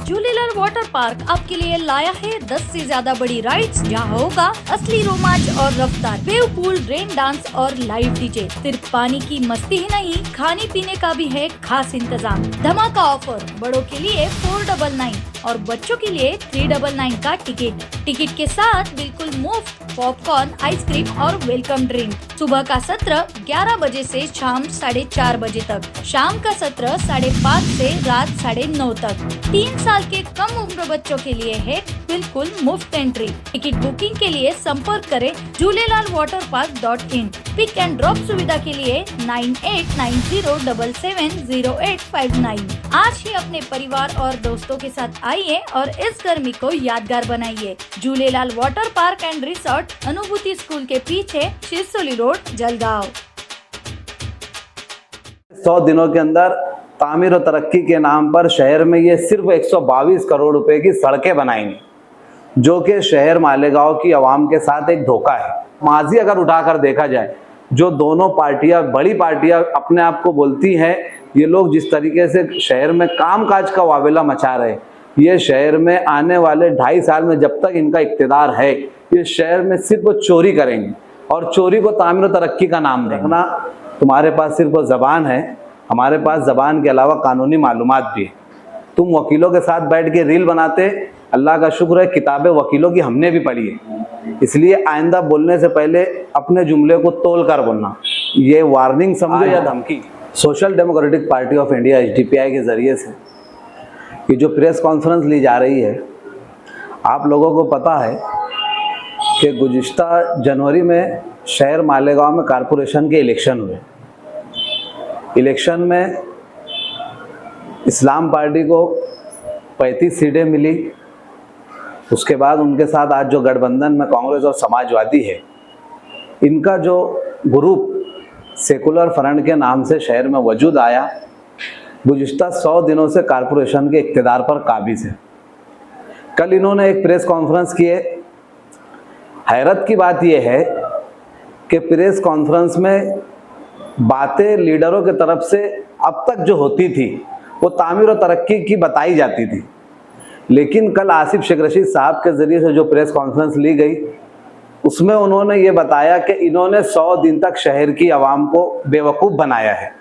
Jhulelal water park आपके लिए लाया है 10 से ज्यादा बड़ी राइड्स, जहां होगा असली रोमांच और रफ्तार, वेव पूल, रेन डांस और लाइव डीजे। सिर्फ पानी की मस्ती ही नहीं, खाने पीने का भी है खास इंतजाम। धमाका ऑफर, बड़ों के लिए 499 और बच्चों के लिए 399 का टिकट के साथ बिल्कुल मुफ्त पॉपकॉर्न, आइसक्रीम और वेलकम ड्रिंक। सुबह का सत्र 11 बजे से शाम 4:30 बजे तक, शाम का सत्र 5:30 से रात 9:30 तक। 3 साल के कम उम्र बच्चों के लिए है बिल्कुल मुफ्त एंट्री। टिकट बुकिंग के लिए संपर्क करें jhulelalwaterpark.in। पिक एंड ड्रॉप सुविधा के लिए 9890770859। आज ही अपने परिवार और दोस्तों के साथ आइए और इस गर्मी को यादगार बनाइए। Jhulelal water park and resort, अनुभूति स्कूल के पीछे, शिरसोली रोड, जलगांव। 100 दिनों के अंदर तामीर और तरक्की के नाम पर शहर में ये सिर्फ 122 करोड़ रुपए की सड़कें बनाएंगे, जो कि शहर मालेगांव की आवाम के साथ एक धोखा है। माजी अगर उठाकर देखा जाए, जो दोनों पार्टियां, बड़ी पार्टियां अपने आप को बोलती हैं, ये लोग जिस तरीके से शहर में कामकाज का वावेला मचा रहे, ये शहर में आने वाले 2.5 साल में जब तक इनका इख्तिदार है, ये शहर में सिर्फ चोरी करेंगे और चोरी को तामीर और तरक्की का नाम देखना। तुम्हारे पास सिर्फ जबान है, हमारे पास जबान के अलावा कानूनी मालूमात भी है। तुम वकीलों के साथ बैठ के रील बनाते, अल्लाह का शुक्र है किताबें वकीलों की हमने भी पढ़ी है, इसलिए आइंदा बोलने से पहले अपने जुमले को तोल कर बोलना। ये वार्निंग समझो या धमकी। Social democratic party of India SDPI के जरिए से ये जो प्रेस कॉन्फ्रेंस ली जा रही है, आप लोगों को पता है कि गुज़िश्ता जनवरी में शहर मालेगांव में कारपोरेशन के इलेक्शन हुए। इलेक्शन में इस्लाम पार्टी को 35 सीटें मिली। उसके बाद उनके साथ आज जो गठबंधन में कांग्रेस और समाजवादी है, इनका जो ग्रुप सेकुलर फ्रंट के नाम से शहर में वजूद आया, गुज़िश्ता 100 दिनों से कारपोरेशन के इक़्तिदार पर काबिज़ है। कल इन्होंने एक प्रेस कॉन्फ्रेंस किए। हैरत की बात यह है कि प्रेस कॉन्फ्रेंस में बातें लीडरों की तरफ से अब तक जो होती थी वो तामीर और तरक्की की बताई जाती थी, लेकिन कल आसिफ शेख रशीद साहब के ज़रिए से जो प्रेस कॉन्फ्रेंस ली गई, उसमें उन्होंने ये बताया कि इन्होंने 100 दिन तक शहर की आवाम को बेवकूफ़ बनाया है।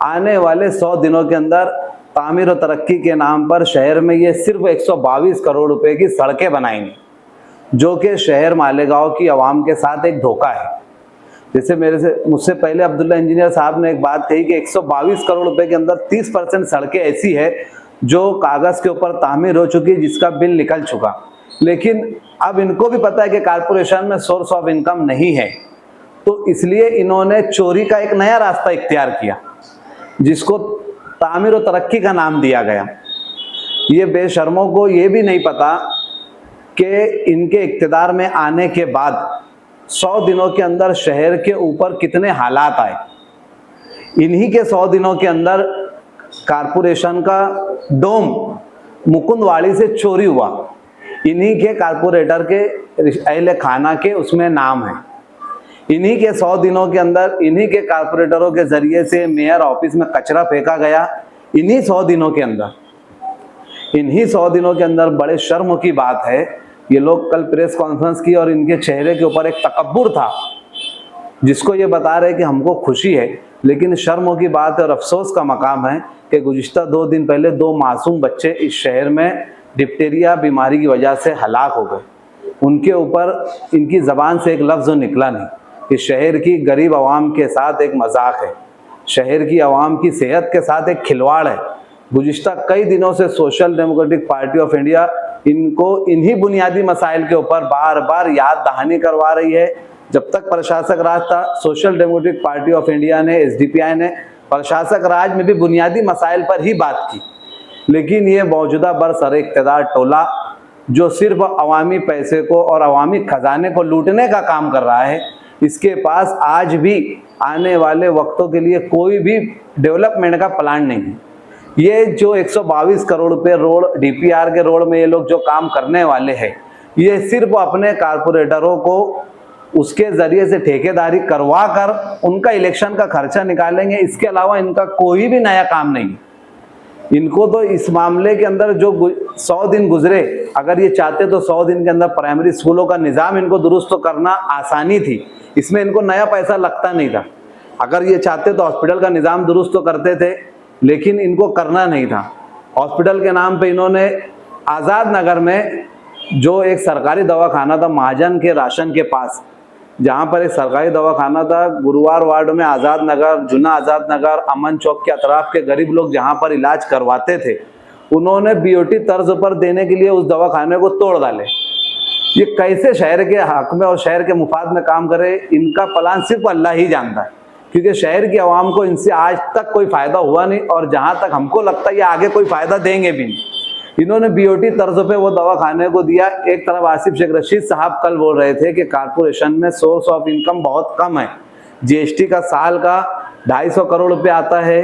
आने वाले 100 दिनों के अंदर तामीर और तरक्की के नाम पर शहर में ये सिर्फ 122 करोड़ रुपए की सड़कें बनाएंगे, जो कि शहर मालेगांव की आवाम के साथ एक धोखा है। जैसे मुझसे पहले अब्दुल्ला इंजीनियर साहब ने एक बात कही कि 122 करोड़ रुपए के अंदर 30% सड़कें ऐसी है जो कागज़ के ऊपर तामीर हो चुकी, जिसका बिल निकल चुका। लेकिन अब इनको भी पता है कि कारपोरेशन में सोर्स ऑफ इनकम नहीं है, तो इसलिए इन्होंने चोरी का एक नया रास्ता इख्तियार किया, जिसको तामीर और तरक्की का नाम दिया गया। ये बेशर्मों को ये भी नहीं पता कि इनके इख्तिदार में आने के बाद 100 दिनों के अंदर शहर के ऊपर कितने हालात आए। इन्हीं के 100 दिनों के अंदर कारपोरेशन का डोम मुकुंदवाड़ी से चोरी हुआ। इन्हीं के कारपोरेटर के अहले खाना के उसमें नाम है। इन्हीं के 100 दिनों के अंदर इन्हीं के कारपोरेटरों के जरिए से मेयर ऑफिस में कचरा फेंका गया। इन्हीं 100 दिनों के अंदर बड़े शर्म की बात है, ये लोग कल प्रेस कॉन्फ्रेंस की और इनके चेहरे के ऊपर एक तकब्बुर था, जिसको ये बता रहे कि हमको खुशी है, लेकिन शर्म की बात और अफसोस का मकाम है कि गुज़िश्ता 2 दिन पहले 2 मासूम बच्चे इस शहर में डिप्टेरिया बीमारी की वजह से हलाक हो गए। उनके ऊपर इनकी ज़बान से एक लफ्ज़ निकला नहीं कि शहर की गरीब आवाम के साथ एक मजाक है, शहर की आवाम की सेहत के साथ एक खिलवाड़ है। गुज़िश्ता कई दिनों से social democratic party of India इनको इन्हीं बुनियादी मसाइल के ऊपर बार बार याद दहानी करवा रही है। जब तक प्रशासक राज था, social democratic party of India ने, SDPI ने प्रशासक राज में भी बुनियादी मसाइल पर ही बात की, लेकिन ये मौजूदा बरसर इक़्तिदार टोला जो सिर्फ अवामी पैसे को और अवामी खजाने को लूटने का काम कर रहा है, इसके पास आज भी आने वाले वक्तों के लिए कोई भी डेवलपमेंट का प्लान नहीं है। ये जो 122 करोड़ रुपए रोड, DPR के रोड में ये लोग जो काम करने वाले हैं, ये सिर्फ अपने कारपोरेटरों को उसके जरिए से ठेकेदारी करवा कर उनका इलेक्शन का खर्चा निकालेंगे। इसके अलावा इनका कोई भी नया काम नहीं। इनको तो इस मामले के अंदर जो 100 दिन गुजरे, अगर ये चाहते तो 100 दिन के अंदर प्राइमरी स्कूलों का निज़ाम इनको दुरुस्त तो करना आसानी थी, इसमें इनको नया पैसा लगता नहीं था। अगर ये चाहते तो हॉस्पिटल का निज़ाम दुरुस्त तो करते थे, लेकिन इनको करना नहीं था। हॉस्पिटल के नाम पे इन्होंने आज़ाद नगर में जो एक सरकारी दवाखाना था महाजन के राशन के पास, जहाँ पर एक सरकारी दवाखाना था, गुरुवार वार्ड में आज़ाद नगर, जुना आज़ाद नगर, अमन चौक के अतराफ के गरीब लोग जहाँ पर इलाज करवाते थे, उन्होंने बीओटी तर्ज पर देने के लिए उस दवाखाने को तोड़ डाले। ये कैसे शहर के हक में और शहर के मुफाद में काम करे, इनका प्लान सिर्फ अल्लाह ही जानता है, क्योंकि शहर की आवाम को इनसे आज तक कोई फ़ायदा हुआ नहीं और जहाँ तक हमको लगता है ये आगे कोई फ़ायदा देंगे भी नहीं। इन्होंने बीओटी तर्ज पे वो दवाखाने को दिया। एक तरफ आसिफ शेख रशीद साहब कल बोल रहे थे कि कारपोरेशन में सोर्स ऑफ इनकम बहुत कम है, जीएसटी का साल का 250 करोड़ रुपये आता है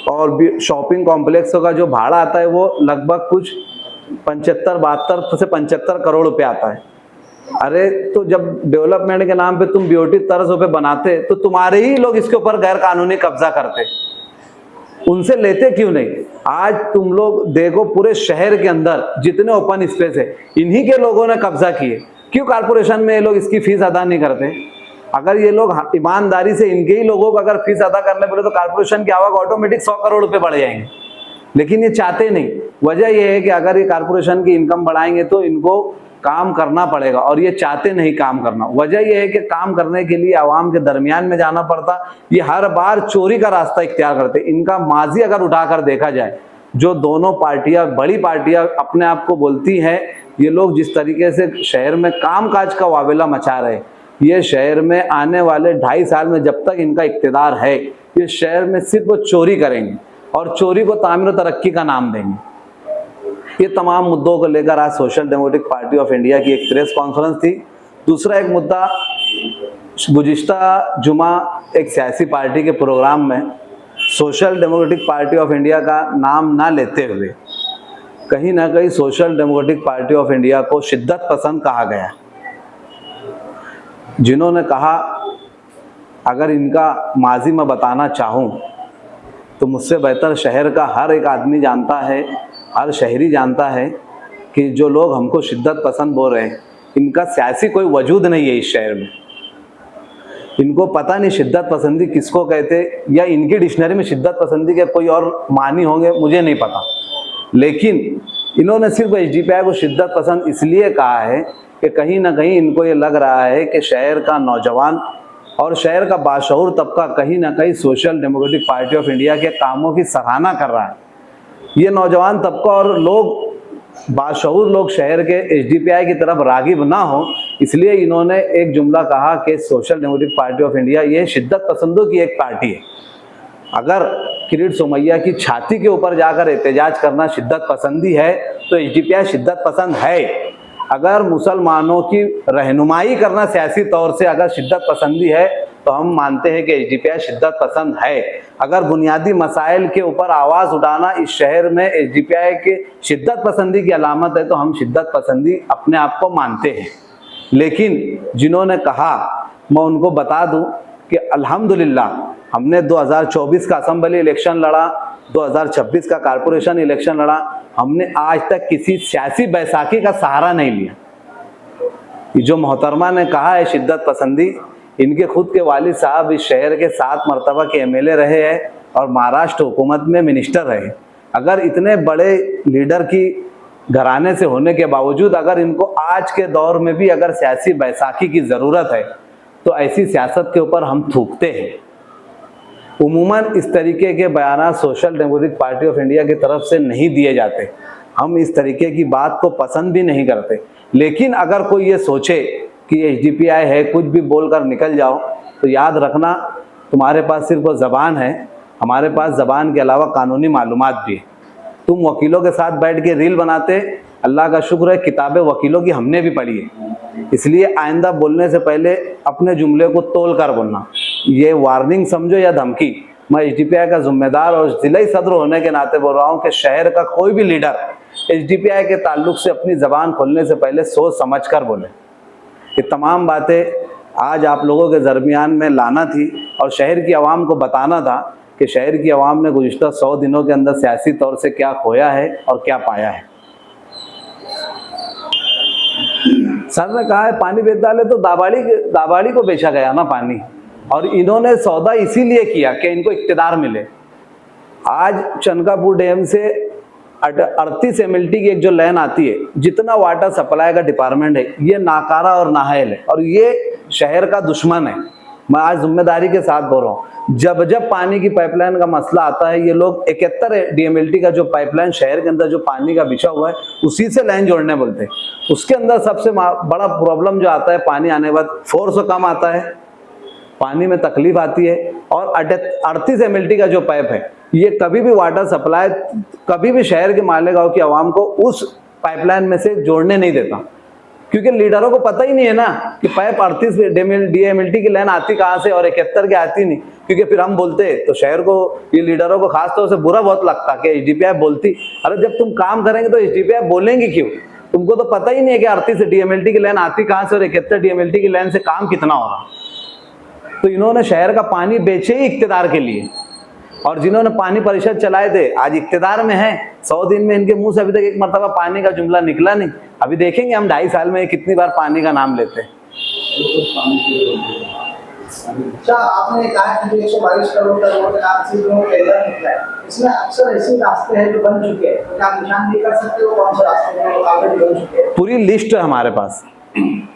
और शॉपिंग कॉम्प्लेक्सों का जो भाड़ा आता है वो लगभग कुछ 72 से 75 करोड़ रुपये आता है। अरे तो जब डेवलपमेंट के नाम पे तुम बीओटी तर्ज पे बनाते तो तुम्हारे ही लोग इसके ऊपर गैर कानूनी कब्जा करते, उनसे लेते क्यों नहीं? आज तुम लोग देखो पूरे शहर के अंदर जितने ओपन स्पेस है इन्हीं के लोगों ने कब्जा किए, क्यों कारपोरेशन में ये लोग इसकी फीस अदा नहीं करते? अगर ये लोग ईमानदारी से इनके ही लोगों को अगर फीस अदा करने पड़े तो कारपोरेशन की आवक ऑटोमेटिक 100 करोड़ रुपए बढ़ जाएंगे, लेकिन ये चाहते नहीं। वजह यह है कि अगर ये कारपोरेशन की इनकम बढ़ाएंगे तो इनको काम करना पड़ेगा और ये चाहते नहीं काम करना। वजह यह है कि काम करने के लिए आवाम के दरमियान में जाना पड़ता, ये हर बार चोरी का रास्ता इख्तियार करते। इनका माजी अगर उठाकर देखा जाए, जो दोनों पार्टियां बड़ी पार्टियां अपने आप को बोलती हैं, ये लोग जिस तरीके से शहर में कामकाज का वावेला मचा रहे, ये शहर में आने वाले 2.5 साल में जब तक इनका इख्तिदार है, ये शहर में सिर्फ वो चोरी करेंगे और चोरी को तामीर और तरक्की का नाम देंगे। ये तमाम मुद्दों को लेकर आज social democratic party of India की एक प्रेस कॉन्फ्रेंस थी। दूसरा एक मुद्दा, गुज़िश्ता जुमा एक सियासी पार्टी के प्रोग्राम में social democratic party of India का नाम ना लेते हुए कहीं ना कहीं social democratic party of India को शिद्दत पसंद कहा गया, जिन्होंने कहा अगर इनका माजी में बताना चाहूँ तो मुझसे बेहतर शहर का हर एक आदमी जानता है, हर शहरी जानता है कि जो लोग हमको शिद्दत पसंद बोल रहे हैं इनका सियासी कोई वजूद नहीं है इस शहर में। इनको पता नहीं शिद्दत पसंदी किसको कहते, या इनकी डिक्शनरी में शिद्दत पसंदी के कोई और मानी होंगे, मुझे नहीं पता। लेकिन इन्होंने सिर्फ एसडीपीआई को शिद्दत पसंद इसलिए कहा है कि कहीं ना कहीं इनको ये लग रहा है कि शहर का नौजवान और शहर का बाशऊर तबका कहीं ना कहीं social democratic party of India के कामों की सराहना कर रहा है। ये नौजवान तबका और लोग, बाशऊर लोग शहर के एसडीपीआई की तरफ रागिब ना हो, इसलिए इन्होंने एक जुमला कहा कि social democratic party of India ये शिद्दत पसंदों की एक पार्टी है। अगर किरीट सोमैया की छाती के ऊपर जाकर एहतजाज करना शिद्दत पसंदी है तो एसडीपीआई शिद्दत पसंद है। अगर मुसलमानों की रहनुमाई करना सियासी तौर से अगर शिद्दत पसंदी है तो हम मानते हैं कि एसडीपीआई शिद्दत पसंद है। अगर बुनियादी मसाइल के ऊपर आवाज़ उठाना इस शहर में एसडीपीआई के शिद्दत पसंदी की अलामत है तो हम शिद्दत पसंदी अपने आप को मानते हैं। लेकिन जिन्होंने कहा, मैं उनको बता दूं कि अल्हम्दुलिल्लाह हमने 2024 का असेंबली इलेक्शन लड़ा, 2026 का कारपोरेशन इलेक्शन लड़ा, हमने आज तक किसी सियासी बैसाखी का सहारा नहीं लिया। जो मोहतरमा ने कहा है शिद्दत पसंदी, इनके खुद के वालिद साहब इस शहर के 7 मरतबा के एमएलए रहे हैं और महाराष्ट्र हुकूमत में मिनिस्टर रहे। अगर इतने बड़े लीडर की घराने से होने के बावजूद अगर इनको आज के दौर में भी अगर सियासी बैसाखी की ज़रूरत है तो ऐसी सियासत के ऊपर हम थूकते हैं। उमूमन इस तरीके के बयान social democratic party of India की तरफ से नहीं दिए जाते, हम इस तरीके की बात को पसंद भी नहीं करते। लेकिन अगर कोई ये सोचे कि एसडीपीआई है, कुछ भी बोलकर निकल जाओ, तो याद रखना तुम्हारे पास सिर्फ ज़बान है, हमारे पास ज़बान के अलावा कानूनी मालूमात भी है। तुम वकीलों के साथ बैठ के रील बनाते, अल्लाह का शुक्र है किताबें वकीलों की हमने भी पढ़ी है, इसलिए आइंदा बोलने से पहले अपने जुमले को तोल कर बोलना। ये वार्निंग समझो या धमकी, मैं एसडीपीआई का जिम्मेदार और ज़िला सदर होने के नाते बोल रहा हूँ कि शहर का कोई भी लीडर एसडीपीआई के ताल्लुक से अपनी ज़बान खोलने से पहले सोच समझ कर बोले। ये तमाम बातें आज आप लोगों के दरमियान में लाना थी और शहर की आवाम को बताना था कि शहर की आवाम ने गुज़िश्ता 100 दिनों के अंदर सियासी तौर से क्या खोया है और क्या पाया है। सर ने कहा है पानी बेच डाले, तो दाबाड़ी को बेचा गया ना पानी, और इन्होंने सौदा इसीलिए किया कि इनको इख्तियार मिले। आज चनकापुर डैम से 38 MLT की एक जो लाइन आती है, जितना वाटर सप्लाई का डिपार्टमेंट है ये नाकारा और नाहल है, और ये शहर का दुश्मन है। मैं आज जिम्मेदारी के साथ बोल रहा हूँ, जब जब पानी की पाइपलाइन का मसला आता है, ये लोग 71 DMLT का जो पाइपलाइन शहर के अंदर जो पानी का बिछा हुआ है उसी से लाइन जोड़ने बोलते हैं। उसके अंदर सबसे बड़ा प्रॉब्लम जो आता है, पानी आने के बाद फोर्स कम आता है, पानी में तकलीफ आती है, और 38 MLT का जो पाइप है ये कभी भी वाटर सप्लाई कभी भी शहर के मालेगांव की आवाम को उस पाइपलाइन में से जोड़ने नहीं देता, क्योंकि लीडरों को पता ही नहीं है ना कि पाइप 38 DMLT की लाइन आती कहाँ से और 71 की आती नहीं। क्योंकि फिर हम बोलते तो शहर को, ये लीडरों को खास तौर से बुरा बहुत लगता कि HDPI बोलती। अरे जब तुम काम करेंगे तो HDPI बोलेंगी क्यों? तुमको तो पता ही नहीं है कि 38 DMLT की लाइन आती कहाँ से और 71 DMLT की लाइन से काम कितना हो रहा। तो इन्होंने शहर का पानी बेचे ही इख्तियार के लिए, और जिन्होंने पानी परिषद चलाए थे आज इख्तियार में है। 100 दिन में इनके मुंह से अभी तक एक मरतबा पानी का जुमला निकला नहीं। अभी देखेंगे हम 2.5 साल में कितनी बार पानी का नाम लेते हैं। अच्छा, आपने कहा कि 122 करोड़ का रोड का टेंडर निकला है, इसमें अक्सर ऐसे रास्ते हैं जो बन चुके हैं, तो आप निशान नहीं कर सकते हो कौन से रास्ते हैं ऑलरेडी बन चुके हैं? पूरी लिस्ट है हमारे पास।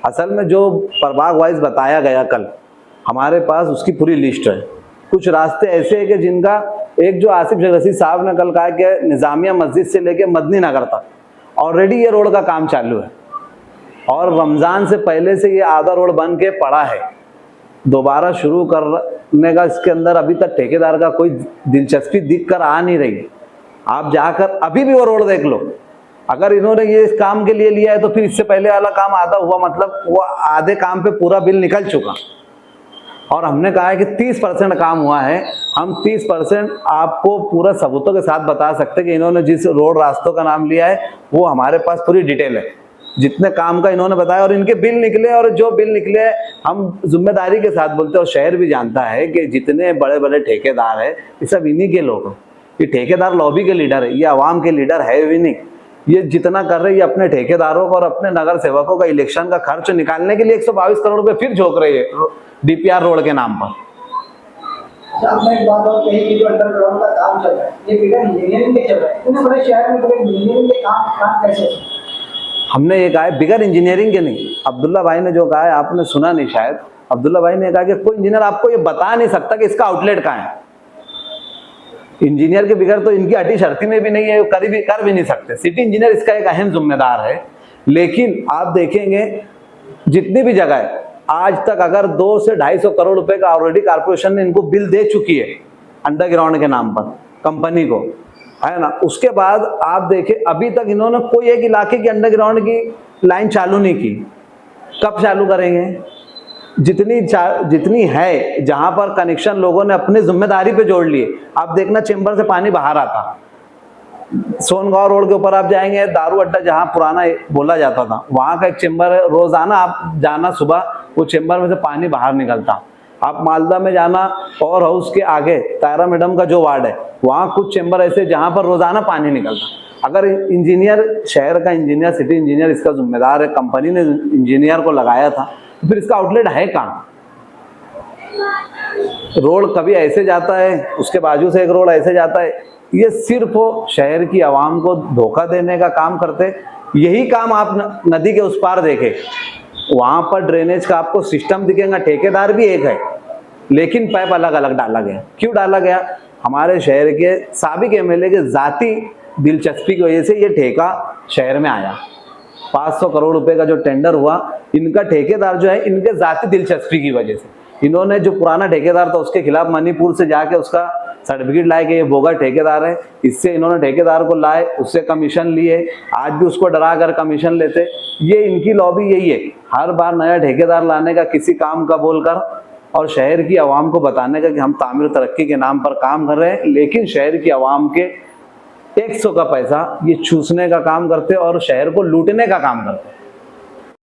असल में जो प्रभाग वाइज बताया गया कल, हमारे पास उसकी पूरी लिस्ट है। कुछ रास्ते ऐसे हैं कि जिनका एक जो आसिफ रशीद साहब ने कल कहा कि निजामिया मस्जिद से लेके मदनी नगर तक ऑलरेडी ये रोड का काम चालू है, और रमज़ान से पहले से ये आधा रोड बन के पड़ा है। दोबारा शुरू करने का इसके अंदर अभी तक ठेकेदार का कोई दिलचस्पी दिख कर आ नहीं रही। आप जाकर अभी भी वो रोड देख लो। अगर इन्होंने ये इस काम के लिए लिया है तो फिर इससे पहले वाला काम आधा हुआ, मतलब वो आधे काम पे पूरा बिल निकल चुका। और हमने कहा है कि 30% काम हुआ है। हम 30% आपको पूरा सबूतों के साथ बता सकते हैं कि इन्होंने जिस रोड रास्तों का नाम लिया है वो हमारे पास पूरी डिटेल है, जितने काम का इन्होंने बताया, और इनके बिल निकले, और जो बिल निकले हम जिम्मेदारी के साथ बोलते हैं। और शहर भी जानता है कि जितने बड़े बड़े ठेकेदार है ये सब इन्हीं के लोग हैं। ये ठेकेदार लॉबी के लीडर है, ये आवाम के लीडर है भी नहीं। ये जितना कर रहे हैं ये अपने ठेकेदारों को और अपने नगर सेवकों का इलेक्शन का खर्च निकालने के लिए 122 करोड़ रुपए फिर झोंक रही है DPR रोड के नाम पर। मैं एक बात और कही कि जो अंडरग्राउंड का काम चल रहा है ये बिगर इंजीनियरिंग के चल रहा है, इतने बड़े शहर में बिगर इंजीनियरिंग के काम कैसे? हमने ये कहा है बिगर इंजीनियरिंग के नहीं। अब्दुल्ला भाई ने जो कहा है आपने सुना नहीं शायद। अब्दुल्ला भाई ने कहा कि कोई इंजीनियर आपको ये बता नहीं सकता कि इसका आउटलेट कहाँ है। इंजीनियर के बिगर तो इनकी अटी शर्ती में भी नहीं है, कर भी नहीं सकते। सिटी इंजीनियर इसका एक अहम जिम्मेदार है। लेकिन आप देखेंगे जितनी भी जगह है आज तक, अगर 200 से 250 करोड़ रुपए का ऑलरेडी कारपोरेशन ने इनको बिल दे चुकी है अंडरग्राउंड के नाम पर कंपनी को, है ना। उसके बाद आप देखें अभी तक इन्होंने कोई एक इलाके की अंडरग्राउंड की लाइन चालू नहीं की। कब चालू करेंगे? जितनी है जहां पर कनेक्शन लोगों ने अपनी जिम्मेदारी पे जोड़ लिए। आप देखना चेंबर से पानी बाहर आता, सोनगांव रोड के ऊपर आप जाएंगे, दारू अड्डा जहां पुराना बोला जाता था वहां का एक चेंबर है। रोजाना आप जाना सुबह, वो चेंबर में से पानी बाहर निकलता। आप मालदा में जाना, पावर हाउस के आगे तारा मैडम का जो वार्ड है वहां कुछ चेंबर ऐसे जहां पर रोजाना पानी निकलता। अगर इंजीनियर, शहर का इंजीनियर, सिटी इंजीनियर इसका जिम्मेदार है, कंपनी ने इंजीनियर को लगाया था, तो फिर इसका आउटलेट है कहाँ? रोड कभी ऐसे जाता है, उसके बाजू से एक रोड ऐसे जाता है। ये सिर्फ शहर की आवाम को धोखा देने का काम करते। यही काम आप नदी के उस पार देखें, वहां पर ड्रेनेज का आपको सिस्टम दिखेगा, ठेकेदार भी एक है लेकिन पाइप अलग अलग डाला गया। क्यों डाला गया? हमारे शहर के साबिक MLA के जाती दिलचस्पी की वजह से ये ठेका शहर में आया। 500 करोड़ रुपए का जो टेंडर हुआ, इनका ठेकेदार जो है इनके जाती दिलचस्पी की वजह से, इन्होंने जो पुराना ठेकेदार था उसके खिलाफ मणिपुर से जाके उसका सर्टिफिकेट लाए कि ये बोगा ठेकेदार है। इससे इन्होंने ठेकेदार को लाए, उससे कमीशन लिए, आज भी उसको डरा कर कमीशन लेते। ये इनकी लॉबी यही है, हर बार नया ठेकेदार लाने का किसी काम का बोलकर, और शहर की आवाम को बताने का कि हम तामीर तरक्की के नाम पर काम कर रहे हैं, लेकिन शहर की आवाम के टैक्सों का पैसा ये चूसने का काम करते और शहर को लूटने का काम करते।